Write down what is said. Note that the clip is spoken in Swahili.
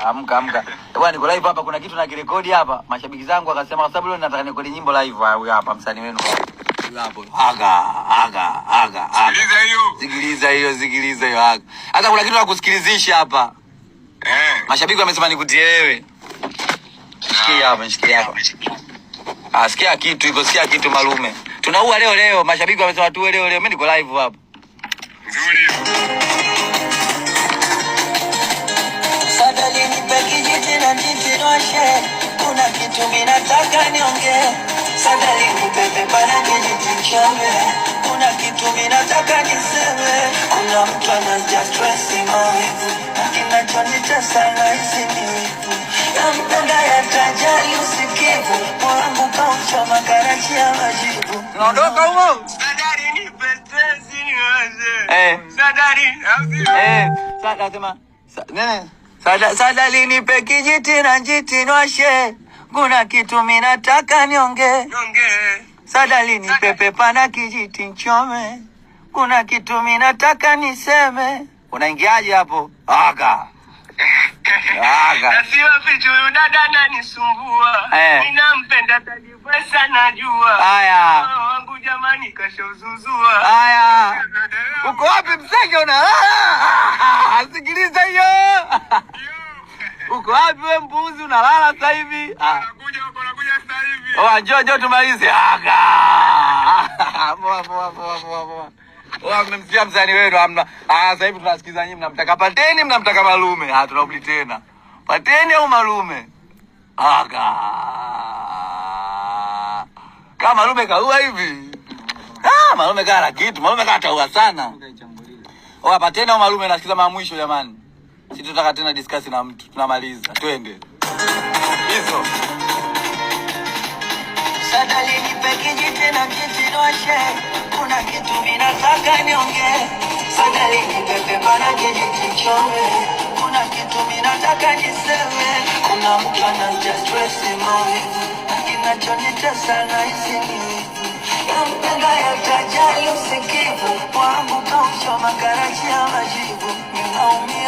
Amka. Bwana niko live hapa, kuna kitu na kirekodi hapa. Mashabiki zangu akasema kwa sababu leo nataka nikodi nyimbo live hapa msanii wenu. Hapo. Aga. Sikiliza hiyo aga. Hata kuna kitu na kusikilizisha hapa. Mashabiki wamesema nikutie wewe. Sikia hapa. Sikia kitu iko, sikia kitu malume. Tunaua leo. Mashabiki wamesema tuwe leo. Mimi niko live hapa. Nzuri. Sadali nipe kijiti na nitinoshe, kuna kitu minataka niongee. Sadali nipe pepa na kijiti chome, kuna kitu minataka niseme. Kuna mtu anaja stressi mawivu, na kinachonitesa nahisi ni wivu. Nampenda yatajali usikivu, mwangu kauchoma karachi ya majibu. Naondoka huo. Sadali nipe stressi niwaze. Sadali Sada sema. Nene. Sadali nipe kijiti na njiti nwashe, kuna kitu minataka nionge. Sadali nipe pepa na kijiti nchome, kuna kitu minataka niseme. Unaingiaje hapo? Aga. Nasiwa pichu udada ananisumbua. Ninampenda tajibwesa najua. Haya. Wangu jamani kashozuzua. Haya. Uko wapi msenge unalala? Sikiliza hiyo. Uko wapi wewe mbuzi unalala sasa hivi? Nakuja sasa hivi. Njoo tumalize. Aga. Poa. Mmemsikia msanii wenu hamna. Sasa hivi tunasikiza nyinyi mnamtaka Pateni, mnamtaka Malume. Tunarudi tena. Pateni au Malume? Aga. Kama Malume kaua hivi. Malume kala kitu. Malume kataua sana. Pateni au Malume, nasikiza mara mwisho jamani. Sisi tutaka tena discuss na mtu. Tunamaliza. Twende. Hizo. Sadali nipe kijiti na kijiti nwashe, kuna kitu minataka niongee. Sadali nipe pepa na kijiti chome, kuna kitu minataka niseme. Kuna mtu anaja stressi mawivu, na kinachonitesa nahisi ni wivu. Nampenda yatajali usikivu, wangu kauchoma karachi ya majibu. Ninaumia